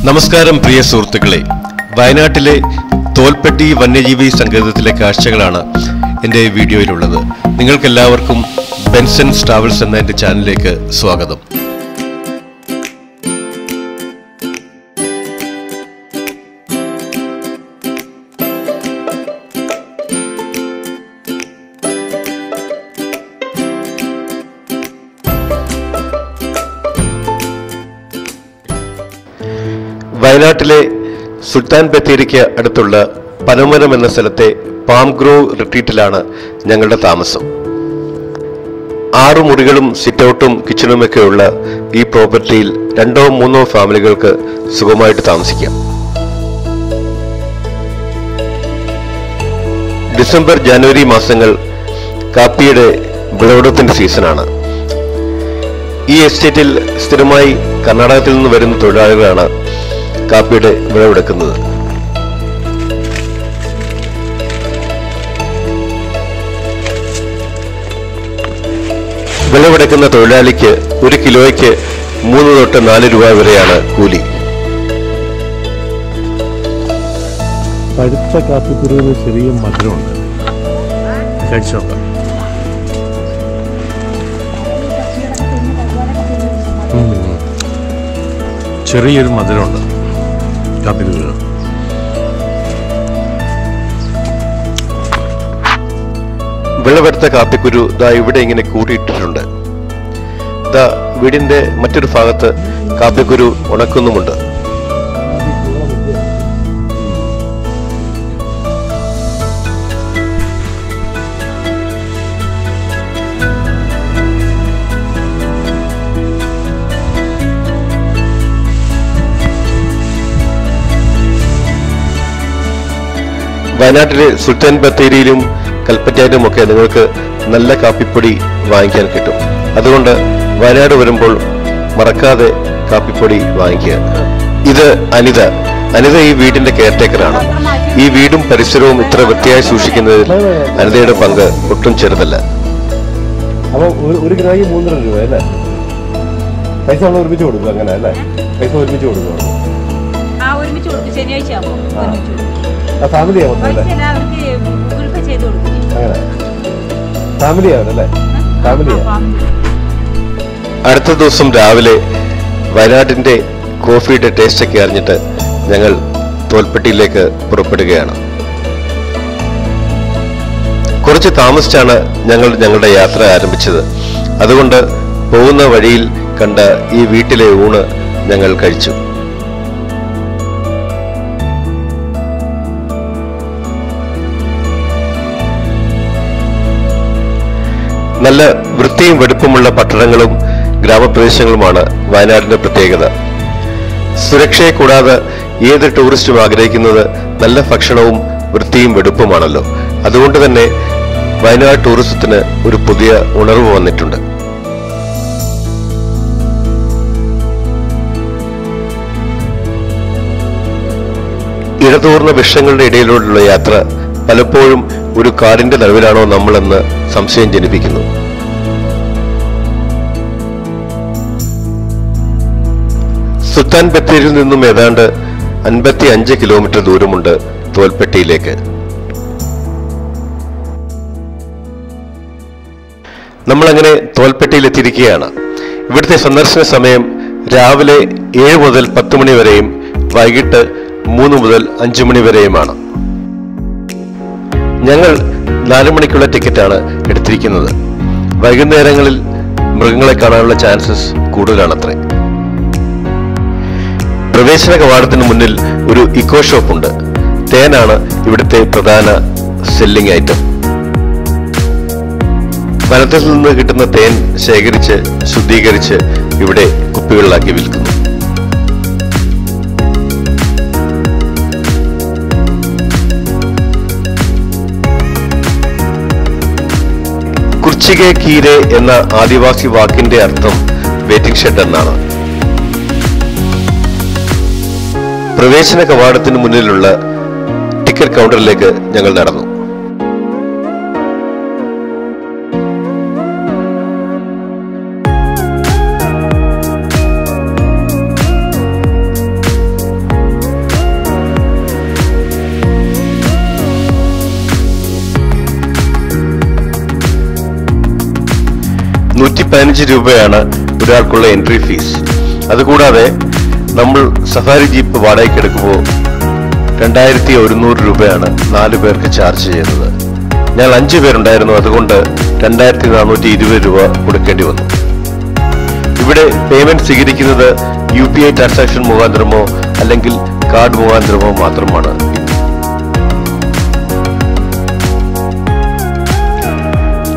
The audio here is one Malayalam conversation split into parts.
നമസ്കാരം പ്രിയ സുഹൃത്തുക്കളെ, വയനാട്ടിലെ തോൽപ്പെട്ടി വന്യജീവി സങ്കേതത്തിലെ കാഴ്ചകളാണ് എൻ്റെ വീഡിയോയിലുള്ളത്. നിങ്ങൾക്കെല്ലാവർക്കും ബെൻസൺസ് ട്രാവൽസ് എന്ന എൻ്റെ ചാനലിലേക്ക് സ്വാഗതം. വയനാട്ടിലെ സുൽത്താൻ ബത്തേരിക്ക് അടുത്തുള്ള പനമരം എന്ന സ്ഥലത്തെ പാം ഗ്രോവ് റിട്രീറ്റിലാണ് ഞങ്ങളുടെ താമസം. 6 മുറികളും സിറ്റൗട്ടും കിച്ചണുമൊക്കെയുള്ള ഈ പ്രോപ്പർട്ടിയിൽ 2-3 ഫാമിലികൾക്ക് സുഖമായിട്ട് താമസിക്കാം. ഡിസംബർ ജനുവരി മാസങ്ങൾ കാപ്പിയുടെ വിളവെടുപ്പിന്റെ സീസണാണ്. ഈ എസ്റ്റേറ്റിൽ സ്ഥിരമായി കർണാടകത്തിൽ നിന്ന് വരുന്ന തൊഴിലാളികളാണ് കാപ്പിയുടെ വിളവെടുക്കുന്നത്. വിളവെടുക്കുന്ന തൊഴിലാളിക്ക് 1 കിലോയ്ക്ക് 3 തൊട്ട് 4 രൂപ വരെയാണ് കൂലി. പഴുത്ത കാപ്പിക്കുരുവിന് ചെറിയ മധുരമുണ്ട്, കഴിച്ചോക്കാം. ചെറിയൊരു മധുരമുണ്ട് കാപ്പിക്കുരു. വിളവെടുത്ത കാപ്പിക്കുരു ദാ ഇവിടെ ഇങ്ങനെ കൂട്ടിയിട്ടിട്ടുണ്ട്. ദാ വീടിന്റെ മറ്റൊരു ഭാഗത്ത് കാപ്പിക്കുരു ഉണക്കുന്നുമുണ്ട്. വയനാട്ടിലെ സുൽത്താൻ ബത്തേരിയിലും കൽപ്പറ്റയിലും ഒക്കെ നിങ്ങൾക്ക് നല്ല കാപ്പിപ്പൊടി വാങ്ങിക്കാൻ കിട്ടും. അതുകൊണ്ട് വയനാട് വരുമ്പോൾ മറക്കാതെ കാപ്പിപ്പൊടി വാങ്ങിക്കുക. ഇത് അനിത ഈ വീടിന്റെ കെയർടേക്കറാണ്. ഈ വീടും പരിസരവും ഇത്ര വൃത്തിയായി സൂക്ഷിക്കുന്നതിൽ അനിതയുടെ പങ്ക് ഒട്ടും ചെറുതല്ല. അപ്പൊ 1 കിലോയ്ക്ക് 3 രൂപ അല്ലേ? പൈസ നമ്മൾ ഒരുമിച്ച് കൊടുക്കും, അങ്ങനെ അല്ലേ? പൈസ ഒരുമിച്ച് കൊടുക്കും. ഫാമിലി ആവും അല്ലേ? അങ്ങനെ ഫാമിലി ആവല്ലേ? ഫാമിലി. അടുത്ത ദിവസം രാവിലെ വയനാട്ടിന്റെ കോഫിയുടെ ടേസ്റ്റ് ഒക്കെ അറിഞ്ഞിട്ട് ഞങ്ങൾ തോൽപ്പെട്ടിയിലേക്ക് പുറപ്പെടുകയാണ്. കുറച്ച് താമസിച്ചാണ് ഞങ്ങൾ ഞങ്ങളുടെ യാത്ര ആരംഭിച്ചത്. അതുകൊണ്ട് പോകുന്ന വഴിയിൽ കണ്ട ഈ വീട്ടിലെ ഊണ് ഞങ്ങൾ കഴിച്ചു. നല്ല വൃത്തിയും വെടുപ്പുമുള്ള പട്ടണങ്ങളും ഗ്രാമപ്രദേശങ്ങളുമാണ് വയനാടിന്റെ പ്രത്യേകത. സുരക്ഷയെ കൂടാതെ ഏത് ടൂറിസ്റ്റും ആഗ്രഹിക്കുന്നത് നല്ല ഭക്ഷണവും വൃത്തിയും വെടുപ്പുമാണല്ലോ. അതുകൊണ്ട് തന്നെ വയനാട് ടൂറിസത്തിന് ഒരു പുതിയ ഉണർവ് വന്നിട്ടുണ്ട്. ഇടതൂർന്ന വൃക്ഷങ്ങളുടെ ഇടയിലൂടെയുള്ള യാത്ര പലപ്പോഴും ഒരു കാടിന്റെ നടുവിലാണോ നമ്മളെന്ന് സംശയം ജനിപ്പിക്കുന്നു. സുൽത്താൻ ബത്തേരിയിൽ നിന്നും ഏതാണ്ട് 55 കിലോമീറ്റർ ദൂരമുണ്ട് തോൽപ്പെട്ടിയിലേക്ക്. നമ്മളങ്ങനെ തോൽപ്പെട്ടിയിൽ എത്തിയിരിക്കുകയാണ്. ഇവിടുത്തെ സന്ദർശന സമയം രാവിലെ 7 മുതൽ 10 മണി വരെയും വൈകിട്ട് 3 മുതൽ 5 മണി വരെയുമാണ്. ഞങ്ങൾ 4 മണിക്കുള്ള ടിക്കറ്റാണ് എടുത്തിരിക്കുന്നത്. വൈകുന്നേരങ്ങളിൽ മൃഗങ്ങളെ കാണാനുള്ള ചാൻസസ് കൂടുതലാണത്രേ. പ്രവേശന കവാടത്തിന് മുന്നിൽ ഒരു ഇക്കോ ഷോപ്പ് ഉണ്ട്. തേനാണ് ഇവിടുത്തെ പ്രധാന സെല്ലിംഗ് ഐറ്റം. വനത്തിൽ നിന്ന് കിട്ടുന്ന തേൻ ശേഖരിച്ച് ശുദ്ധീകരിച്ച് ഇവിടെ കുപ്പികളിലാക്കി വിൽക്കുന്നു. കുർച്ചികെ കീരെ എന്ന ആദിവാസി വാക്കിന്റെ അർത്ഥം വെയിറ്റിംഗ് ഷെഡ് എന്നാണ്. പ്രവേശന കവാടത്തിന് മുന്നിലുള്ള ടിക്കറ്റ് കൗണ്ടറിലേക്ക് ഞങ്ങൾ നടന്നു. 15 രൂപയാണ് ഒരാൾക്കുള്ള എൻട്രി ഫീസ്. അതുകൂടാതെ നമ്മൾ സഫാരി ജീപ്പ് വാടകയ്ക്ക് എടുക്കുമ്പോൾ 2100 രൂപയാണ് 4 പേർക്ക് ചാർജ് ചെയ്യുന്നത്. ഞങ്ങൾ 5 പേരുണ്ടായിരുന്നു, അതുകൊണ്ട് 2420 രൂപ കൊടുക്കേണ്ടി വന്നു. ഇവിടെ പേയ്മെന്റ് സ്വീകരിക്കുന്നത് UPI ട്രാൻസാക്ഷൻ മുഖാന്തരമോ അല്ലെങ്കിൽ കാർഡ് മുഖാന്തരമോ മാത്രമാണ്.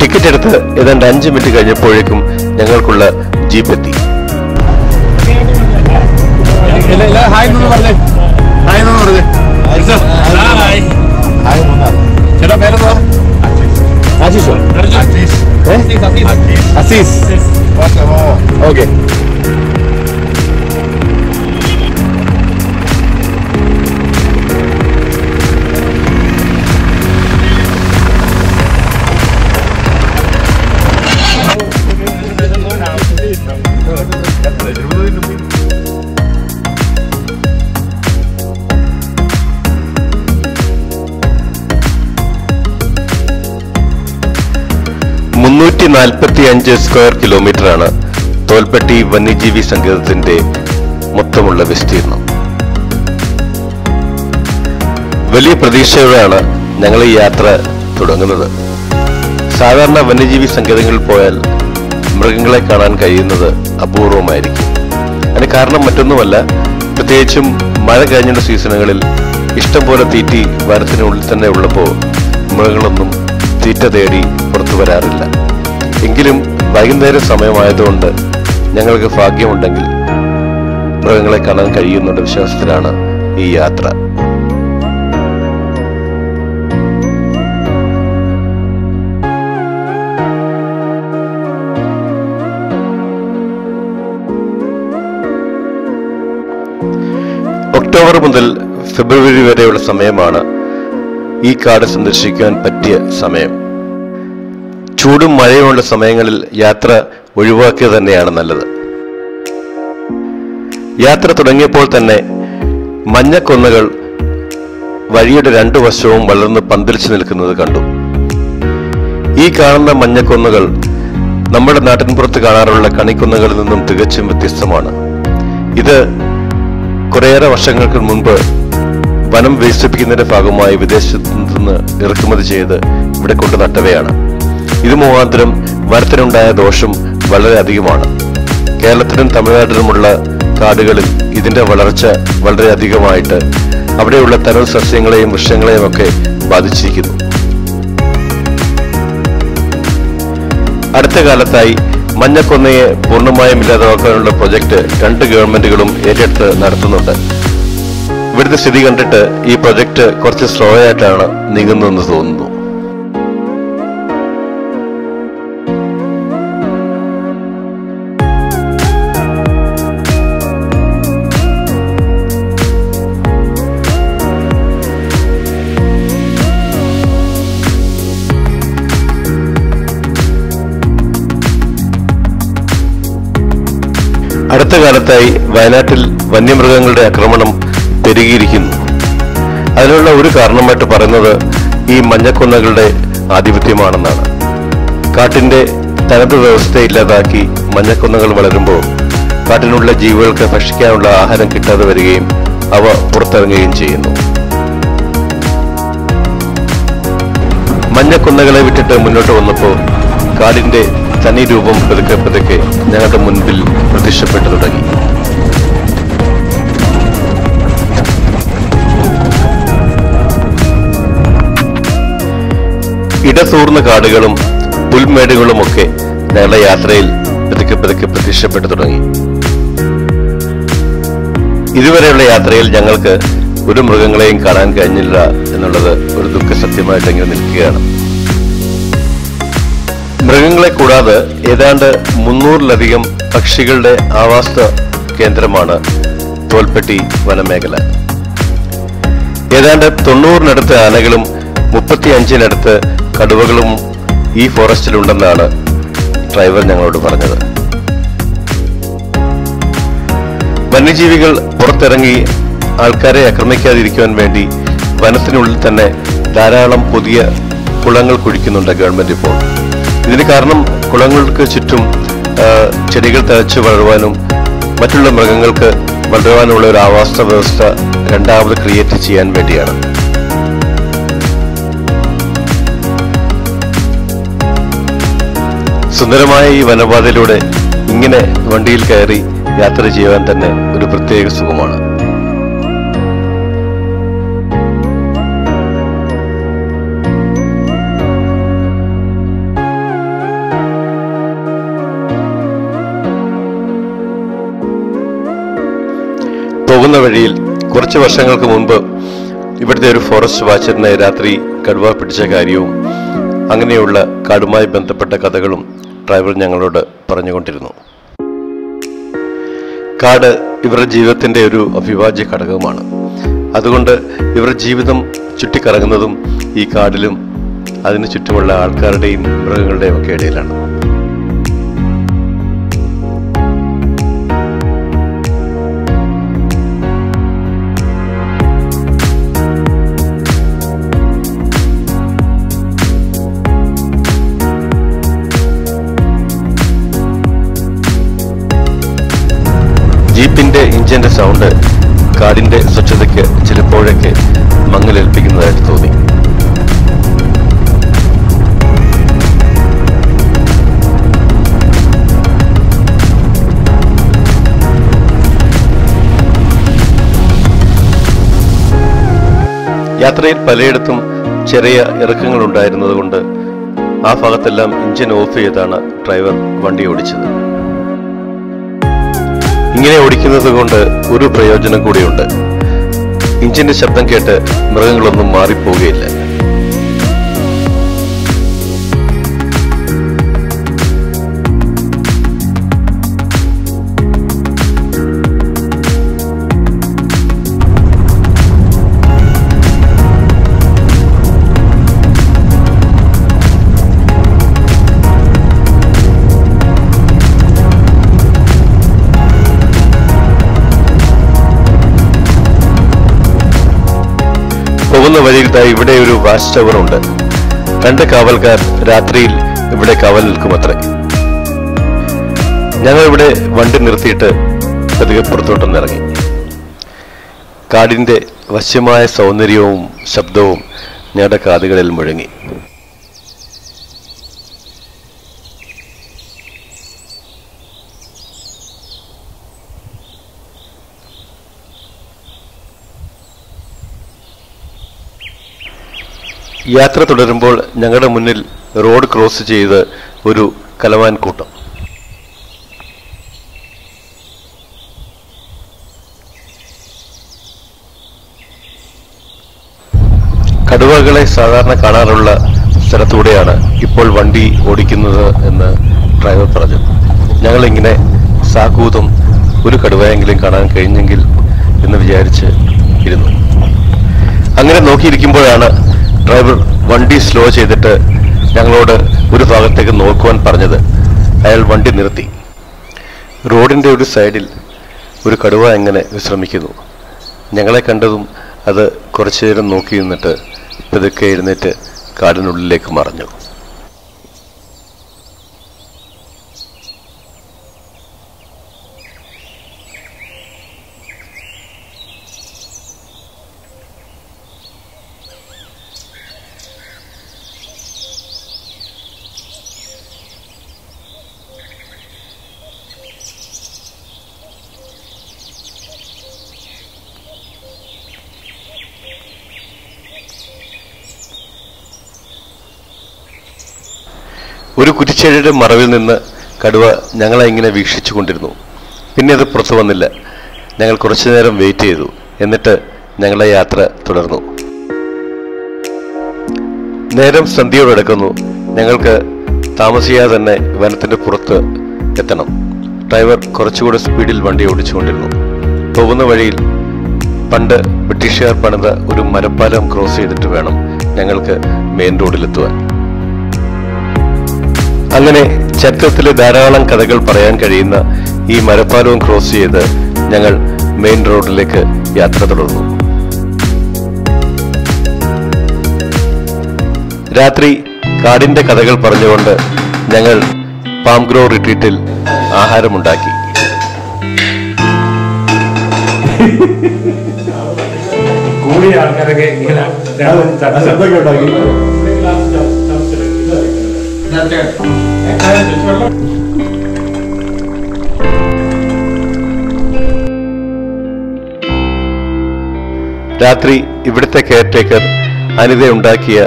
ടിക്കറ്റ് എടുത്ത് ഏതാണ്ട് 5 മിനിറ്റ് കഴിഞ്ഞപ്പോഴേക്കും ഞങ്ങൾക്കുള്ള ജീപ്പ് എത്തി. ഓക്കെ. സ്ക്വയർ കിലോമീറ്ററാണ് തോൽപ്പെട്ടി വന്യജീവി സങ്കേതത്തിന്റെ മൊത്തമുള്ള വിസ്തീർണം. വലിയ പ്രതീക്ഷയോടെയാണ് ഞങ്ങൾ ഈ യാത്ര തുടങ്ങുന്നത്. സാധാരണ വന്യജീവി സങ്കേതങ്ങളിൽ പോയാൽ മൃഗങ്ങളെ കാണാൻ കഴിയുന്നത് അപൂർവമായിരിക്കും. അതിന് കാരണം മറ്റൊന്നുമല്ല, പ്രത്യേകിച്ചും മഴ കഴിഞ്ഞുള്ള സീസണുകളിൽ ഇഷ്ടം പോലെ തീറ്റി വനത്തിനുള്ളിൽ തന്നെ ഉള്ളപ്പോൾ മൃഗങ്ങളൊന്നും തീറ്റ തേടി പുറത്തു വരാറില്ല. എങ്കിലും വൈകുന്നേര സമയമായതുകൊണ്ട് ഞങ്ങൾക്ക് ഭാഗ്യമുണ്ടെങ്കിൽ മൃഗങ്ങളെ കാണാൻ കഴിയുന്നുള്ള വിശ്വാസത്തിലാണ് ഈ യാത്ര. ഒക്ടോബർ മുതൽ ഫെബ്രുവരി വരെയുള്ള സമയമാണ് ഈ കാട് സന്ദർശിക്കാൻ പറ്റിയ സമയം. ചൂടും മഴയുമുള്ള സമയങ്ങളിൽ യാത്ര ഒഴിവാക്കിയത് തന്നെയാണ് നല്ലത്. യാത്ര തുടങ്ങിയപ്പോൾ തന്നെ മഞ്ഞക്കൊന്നകൾ വഴിയുടെ 2 വശവും വളർന്ന് പന്തലിച്ചു നിൽക്കുന്നത് കണ്ടു. ഈ കാണുന്ന മഞ്ഞക്കൊന്നകൾ നമ്മുടെ നാട്ടിൻപുറത്ത് കാണാറുള്ള കണിക്കൊന്നകളിൽ നിന്നും തികച്ചും വ്യത്യസ്തമാണ്. ഇത് കുറേയേറെ വർഷങ്ങൾക്ക് മുൻപ് വനം വികസിപ്പിക്കുന്നതിന്റെ ഭാഗമായി വിദേശത്തു നിന്ന് ഇറക്കുമതി ചെയ്ത് ഇവിടെ കൊണ്ടു നട്ടവയാണ്. ഇത് മുഖാന്തരം വനത്തിനുണ്ടായ ദോഷം വളരെ അധികമാണ്. കേരളത്തിലും തമിഴ്നാട്ടിലുമുള്ള കാടുകളിൽ ഇതിന്റെ വളർച്ച വളരെ അധികമായിട്ട് അവിടെയുള്ള തനത് സസ്യങ്ങളെയും വൃക്ഷങ്ങളെയും ഒക്കെ ബാധിച്ചിരിക്കുന്നു. അടുത്ത കാലത്തായി മഞ്ഞക്കൊന്നയെ പൂർണ്ണമായും ഇല്ലാതാക്കാനുള്ള പ്രൊജക്ട് 2 ഗവൺമെന്റുകളും ഏറ്റെടുത്ത് നടത്തുന്നുണ്ട്. ഇവിടുത്തെ സ്ഥിതി കണ്ടിട്ട് ഈ പ്രൊജക്ട് കുറച്ച് സ്ലോ ആയിട്ടാണ് നീങ്ങുന്നതെന്ന് തോന്നുന്നു. അടുത്ത കാലത്തായി വയനാട്ടിൽ വന്യമൃഗങ്ങളുടെ ആക്രമണം പെരുകിയിരിക്കുന്നു. അതിനുള്ള ഒരു കാരണമായിട്ട് പറയുന്നത് ഈ മഞ്ഞക്കൊന്നകളുടെ ആധിപത്യമാണെന്നാണ്. കാട്ടിന്റെ തനത് വ്യവസ്ഥ ഇല്ലാതാക്കി മഞ്ഞക്കൊന്നകൾ വളരുമ്പോൾ കാട്ടിനുള്ള ജീവികൾക്ക് ഭക്ഷിക്കാനുള്ള ആഹാരം കിട്ടാതെ വരികയും അവ പുറത്തിറങ്ങുകയും ചെയ്യുന്നു. മഞ്ഞക്കൊന്നകളെ വിട്ടിട്ട് മുന്നോട്ട് വന്നപ്പോൾ കാടിന്റെ തനി രൂപം പതുക്കെ ഞങ്ങളുടെ മുൻപിൽ പ്രത്യക്ഷപ്പെട്ടു തുടങ്ങി. ഇടതൂർന്ന കാടുകളും പുൽമേടുകളുമൊക്കെ ഞങ്ങളുടെ യാത്രയിൽ പതുക്കെ പ്രത്യക്ഷപ്പെട്ടു തുടങ്ങി. ഇതുവരെയുള്ള യാത്രയിൽ ഞങ്ങൾക്ക് ഒരു മൃഗങ്ങളെയും കാണാൻ കഴിഞ്ഞില്ല എന്നുള്ളത് ഒരു ദുഃഖസത്യമായിട്ട് ഇങ്ങനെ നിൽക്കുകയാണ്. മൃഗങ്ങളെ കൂടാതെ ഏതാണ്ട് 300-ലധികം പക്ഷികളുടെ ആവാസ കേന്ദ്രമാണ് തോൽപ്പെട്ടി വനമേഖല. ഏതാണ്ട് 90-നടുത്ത് ആനകളും 35-നടുത്ത് കടുവകളും ഈ ഫോറസ്റ്റിലുണ്ടെന്നാണ് ഡ്രൈവർ ഞങ്ങളോട് പറഞ്ഞത്. വന്യജീവികൾ പുറത്തിറങ്ങി ആൾക്കാരെ ആക്രമിക്കാതിരിക്കുവാൻ വേണ്ടി വനത്തിനുള്ളിൽ തന്നെ ധാരാളം പുതിയ കുളങ്ങൾ കുഴിക്കുന്നുണ്ട് ഗവൺമെന്റ് ഇപ്പോൾ. ഇതിന് കാരണം കുളങ്ങൾക്ക് ചുറ്റും ചെടികൾ തഴച്ചു വളരുവാനും മറ്റുള്ള മൃഗങ്ങൾക്ക് വളരുവാനുള്ള ഒരു ആവാസ വ്യവസ്ഥ രണ്ടാമത് ക്രിയേറ്റ് ചെയ്യാൻ വേണ്ടിയാണ്. സുന്ദരമായ ഈ വനപാതയിലൂടെ ഇങ്ങനെ വണ്ടിയിൽ കയറി യാത്ര ചെയ്യുവാൻ തന്നെ ഒരു പ്രത്യേക സുഖമാണ്. പോകുന്ന വഴിയിൽ കുറച്ച് വർഷങ്ങൾക്ക് മുൻപ് ഇവിടുത്തെ ഒരു ഫോറസ്റ്റ് വാച്ചറിനെ രാത്രി കടുവ പിടിച്ച കാര്യവും അങ്ങനെയുള്ള കാടുമായി ബന്ധപ്പെട്ട കഥകളും ഡ്രൈവർ ഞങ്ങളോട് പറഞ്ഞുകൊണ്ടിരുന്നു. കാട് ഇവരുടെ ജീവിതത്തിന്റെ ഒരു അവിഭാജ്യ ഘടകമാണ്. അതുകൊണ്ട് ഇവരുടെ ജീവിതം ചുറ്റിക്കറങ്ങുന്നതും ഈ കാടിലും അതിനു ചുറ്റുമുള്ള ആൾക്കാരുടെയും മൃഗങ്ങളുടെയും ഒക്കെ ഇടയിലാണ്. ജീപ്പിന്റെ ഇഞ്ചിന്റെ സൗണ്ട് കാടിന്റെ സ്വച്ഛതയ്ക്ക് ചിലപ്പോഴൊക്കെ മങ്ങലേൽപ്പിക്കുന്നതായിട്ട് തോന്നി. യാത്രയിൽ പലയിടത്തും ചെറിയ ഇറക്കങ്ങൾ ഉണ്ടായിരുന്നത് കൊണ്ട് ആ ഭാഗത്തെല്ലാം ഇഞ്ചിൻ ഓഫ് ചെയ്താണ് ഡ്രൈവർ വണ്ടി ഓടിച്ചത്. ഇങ്ങനെ ഓടിക്കുന്നത് കൊണ്ട് ഒരു പ്രയോജനം കൂടിയുണ്ട്. ഇഞ്ചിന്റെ ശബ്ദം കേട്ട് മൃഗങ്ങളൊന്നും മാറിപ്പോവുകയില്ല. പോകുന്ന വഴിയിൽ ഇവിടെ ഒരു വാച്ച് ടവർ ഉണ്ട്. 2 കാവൽക്കാർ രാത്രിയിൽ ഇവിടെ കാവൽ നിൽക്കുമത്രേ. ഞങ്ങൾ ഇവിടെ വണ്ടി നിർത്തിയിട്ട് പതുക്കെ പുറത്തോട്ടൊന്നിറങ്ങി. കാടിന്റെ വശ്യമായ സൗന്ദര്യവും ശബ്ദവും ഞങ്ങളുടെ കാതുകളിൽ മുഴങ്ങി. യാത്ര തുടരുമ്പോൾ ഞങ്ങളുടെ മുന്നിൽ റോഡ് ക്രോസ് ചെയ്ത് ഒരു കലവാൻ കൂട്ടം. കടുവകളെ സാധാരണ കാണാറുള്ള സ്ഥലത്തൂടെയാണ് ഇപ്പോൾ വണ്ടി ഓടിക്കുന്നത് എന്ന് ഡ്രൈവർ പറഞ്ഞു. ഞങ്ങളിങ്ങനെ സാക്കൂതും ഒരു കടുവയെങ്കിലും കാണാൻ കഴിഞ്ഞെങ്കിൽ എന്ന് വിചാരിച്ച് ഇരുന്നു. അങ്ങനെ നോക്കിയിരിക്കുമ്പോഴാണ് ഡ്രൈവർ വണ്ടി സ്ലോ ചെയ്തിട്ട് ഞങ്ങളോട് ഒരു ഭാഗത്തേക്ക് നോക്കുവാൻ പറഞ്ഞത്. അയാൾ വണ്ടി നിർത്തി. റോഡിന്റെ ഒരു സൈഡിൽ ഒരു കടുവ എങ്ങനെ വിശ്രമിക്കുന്നു. ഞങ്ങളെ കണ്ടതും അത് കുറച്ചു നേരം നോക്കി നിന്നിട്ട് പതുക്കെ എഴുന്നേറ്റ് കാടിനുള്ളിലേക്ക് മറഞ്ഞു. ഒരു കുറ്റിച്ചെടിയുടെ മറവിൽ നിന്ന് കടുവ ഞങ്ങളെ ഇങ്ങനെ വീക്ഷിച്ചു കൊണ്ടിരുന്നു. പിന്നെ അത് പുറത്തു വന്നില്ല. ഞങ്ങൾ കുറച്ചു നേരം വെയിറ്റ് ചെയ്തു. എന്നിട്ട് ഞങ്ങളെ യാത്ര തുടർന്നു. നേരം സന്ധ്യയോടടുക്കുന്നു. ഞങ്ങൾക്ക് താമസിയാതെ തന്നെ വനത്തിന്റെ പുറത്ത് എത്തണം. ഡ്രൈവർ കുറച്ചുകൂടെ സ്പീഡിൽ വണ്ടി ഓടിച്ചുകൊണ്ടിരുന്നു. പോകുന്ന വഴിയിൽ പണ്ട് ബ്രിട്ടീഷുകാർ പണിത ഒരു മരപ്പാലം ക്രോസ് ചെയ്തിട്ട് വേണം ഞങ്ങൾക്ക് മെയിൻ റോഡിലെത്തുവാൻ. അങ്ങനെ ചരിത്രത്തിലെ ധാരാളം കഥകൾ പറയാൻ കഴിയുന്ന ഈ മരപ്പാലവും ക്രോസ് ചെയ്ത് ഞങ്ങൾ മെയിൻ റോഡിലേക്ക് യാത്ര തുടർന്നു. രാത്രി കാടിന്റെ കഥകൾ പറഞ്ഞുകൊണ്ട് ഞങ്ങൾ പാം ഗ്രോ റിട്രീറ്റിൽ ആഹാരമുണ്ടാക്കി. കൂടിയ ആൾക്കാരൊക്കെ ഇങ്ങനെ രാത്രി ഇവിടുത്തെ കെയർടേക്കർ അനിത ഉണ്ടാക്കിയ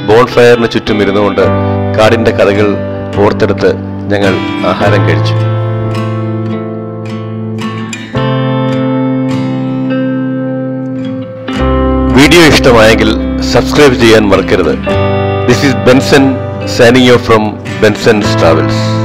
ബോൺഫയറിന് ചുറ്റും ഇരുന്നുകൊണ്ട് കാടിന്റെ കഥകൾ ഓർത്തെടുത്ത് ഞങ്ങൾ ആഹാരം കഴിച്ചു. വീഡിയോ ഇഷ്ടമായെങ്കിൽ സബ്സ്ക്രൈബ് ചെയ്യാൻ മറക്കരുത്. This is Benson signing off from Benson's travels.